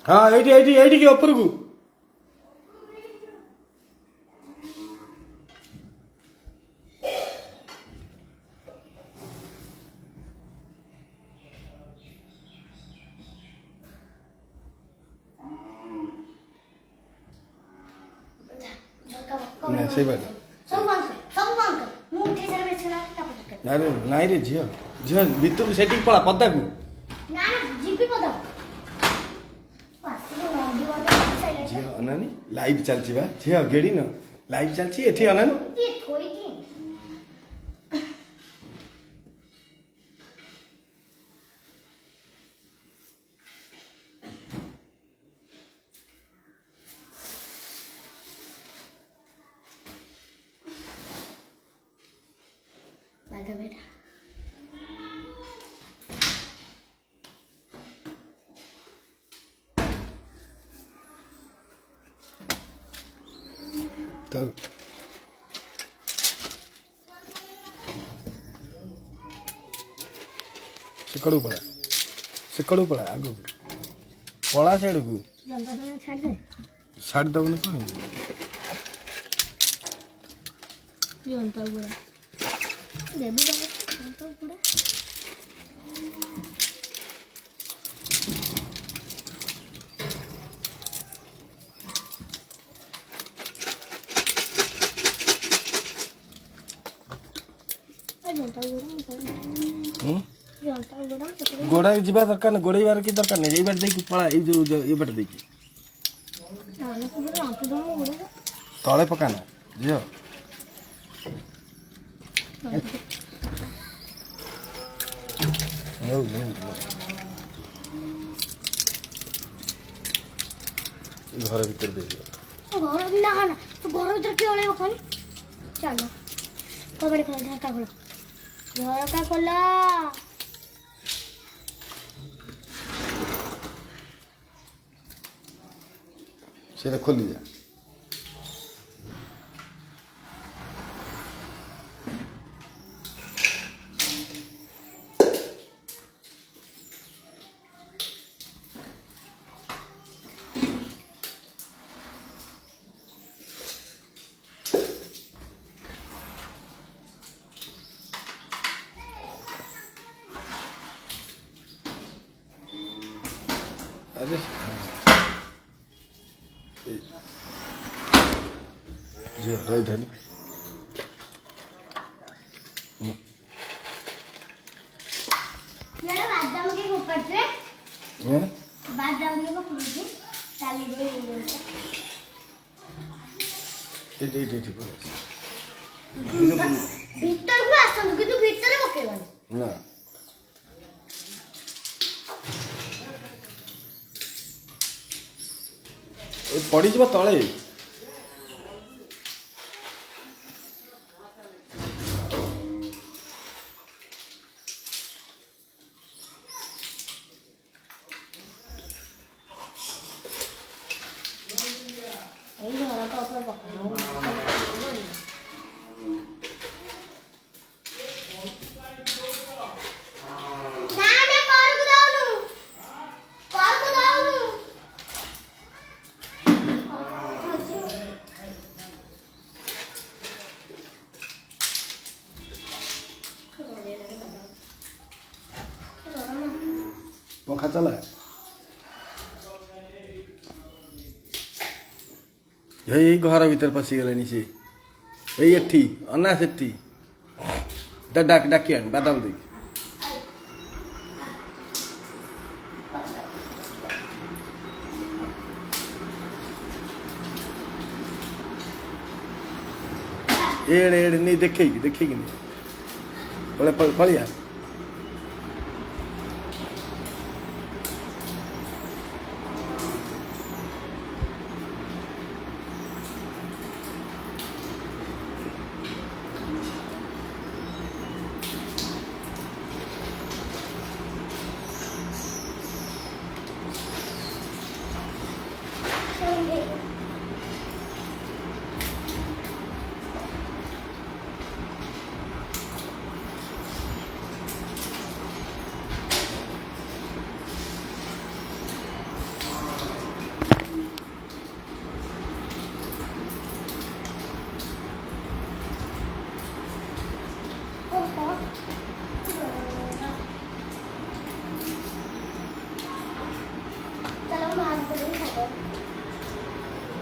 हाँ एटी के ऊपर को नहीं सही बात नाई रे झील झील भितर सेटिंग पड़ा पदा को झील अनानी लाइव चलची बा झील गेड़ी न लाइव चलची एठी अनानी बेटा तब सिकड़ू पड़ा आगो पड़ा साइड को छाड़ दब कौन गोड़ा जीवा दरकार ना गोड़ाइबार की दरकार नहीं बार देखी पड़ा ये बार देखी तले पकाना झील घर भीतर दे घर भी ना खाना तो घर भीतर क्यों ले खाली चलो कबड्डी खोलो झरका खोलो झरका खोलो सेटा खोली जा अरे जी राइट है मेरा बादाम के ऊपर से बादाम के ऊपर से डाली दे ये भीतर को आसन कि तू भीतर पकेबा ना पड़ी जा तले पंखा चला यही घर भीतर पशि गले सी यही अना से डाक डाकी बादाम देख एड़े एड़े नहीं देखेगी नहीं बोले पड़िया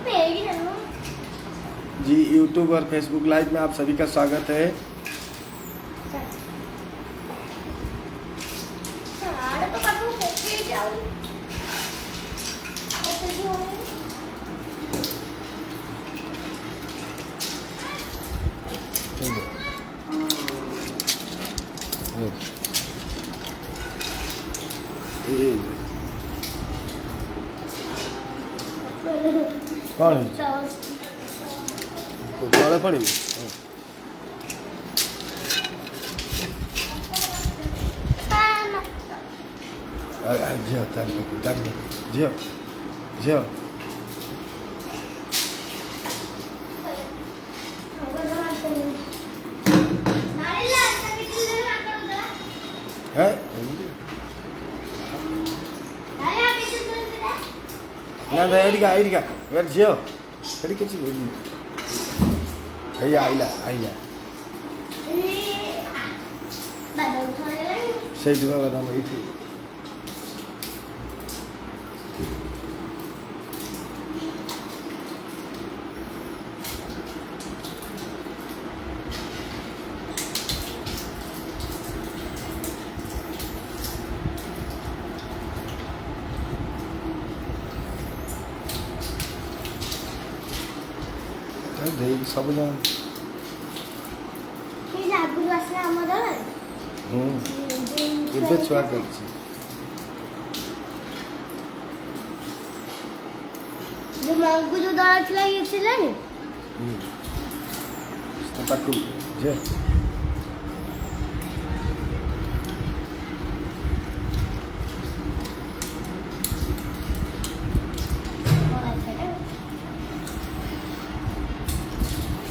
मेरी जन्म जी यूट्यूब और फेसबुक लाइव में आप सभी का स्वागत है। सारा तो कब होके जाऊं ऐसे ही हो कौन है? तो तोड़े पड़ी झियो झियो झियो है ना ना एडिका वेट झियो एडी के छी आइला सही दुआ बता मैं थी देख सब जान ଏବେ ଛୁଆ କରିଛି जो मंगू जो दौड़ा चला ये चला नहीं पाकू जे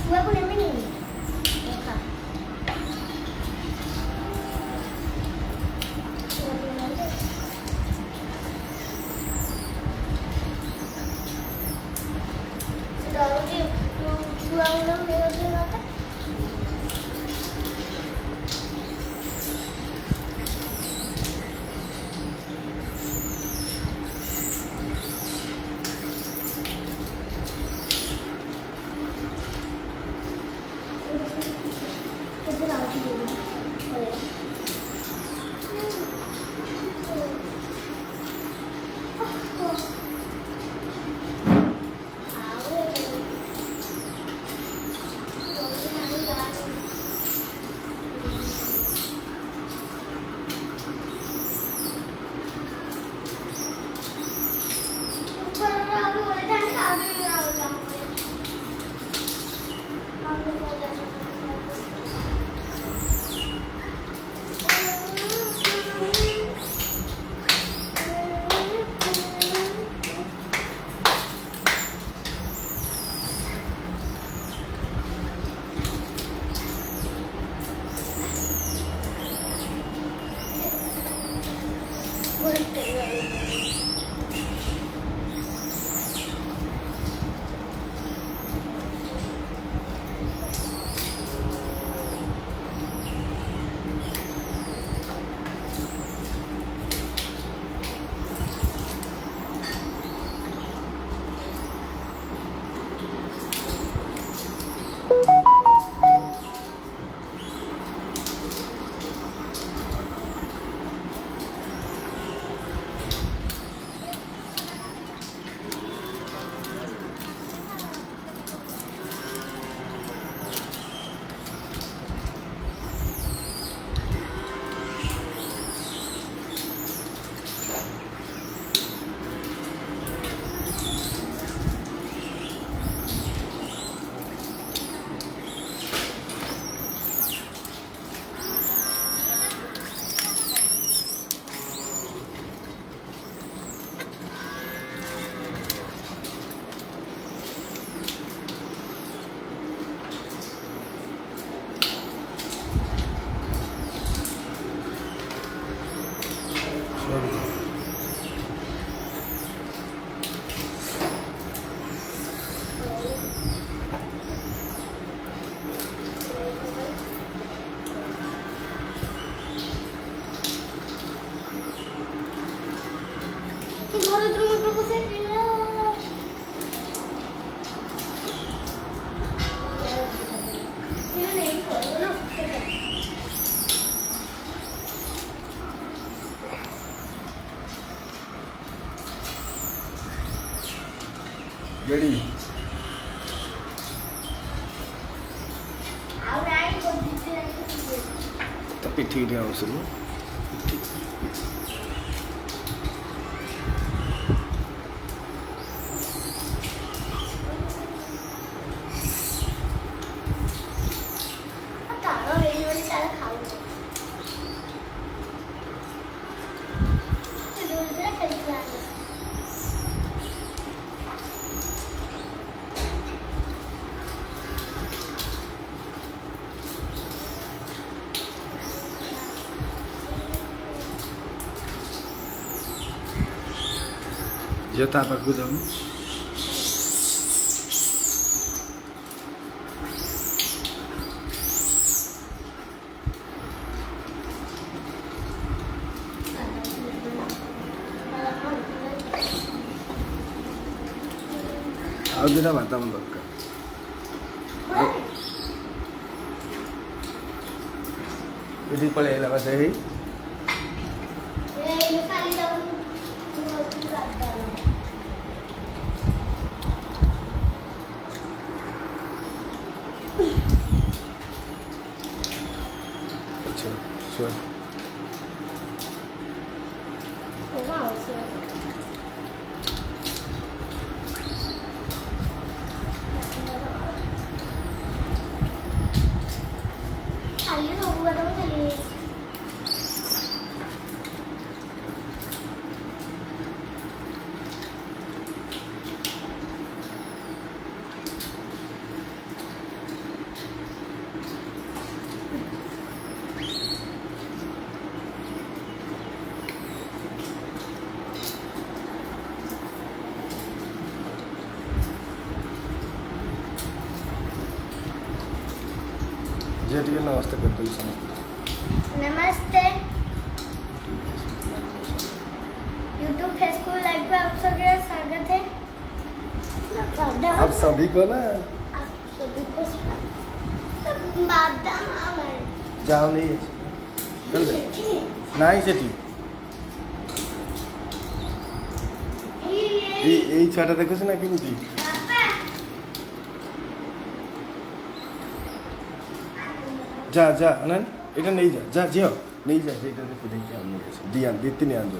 वो को नहीं देखा ঘরে তুমি বসে ଗେଡ଼ି ଆଉ ନାଇଁ ଗୋଦିରେ ତା ପିଠି ଟିକେ ଆଉସରୁ ତାର ହେଇଗଲେ ତାର ଖାଉଛି ଦୂରରେ ଖେଳିଥିଲା ଝିଅ ତା ପାଖକୁ ଯାଉନି ଆଉ ଦିଟା ବାଦାମ ଦରକାର ଏଠି ପଳେଇ ଆଇଲା ବା ସେଇ କାଲି ଯାଉନି ଆଚ୍ଛା ଶୁଆ ଖାଲି ସବୁ ବାଦାମ ଖାଲି ଝିଅ ଟିକେ ନମସ୍ତେ କରିଦେବି ସମସ୍ତେ नमस्ते यूट्यूब फेसबुक लाइव पे आप सबका स्वागत है आप सभी को ना आप सभी को बादाम ଯାଅ ନେଇ ନାଇଁ ସେଠି ଏଇ ଛୁଆଟା ଦେଖୁଛୁ ନା କେମିତି যা যা আনান এটা নেই যা যা ঝিও নেই যা এটা দেখো দেখে আমি দিয়ান দিয়ে তিনি আনজো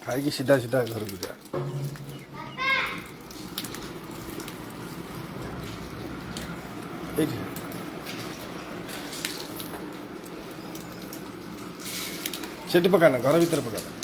ଖାଇକି ସିଧା ସିଧା ଘରକୁ ଯା ଏଇଠି ସେଠି ପକାନା ଘର ଭିତରେ ପକାନା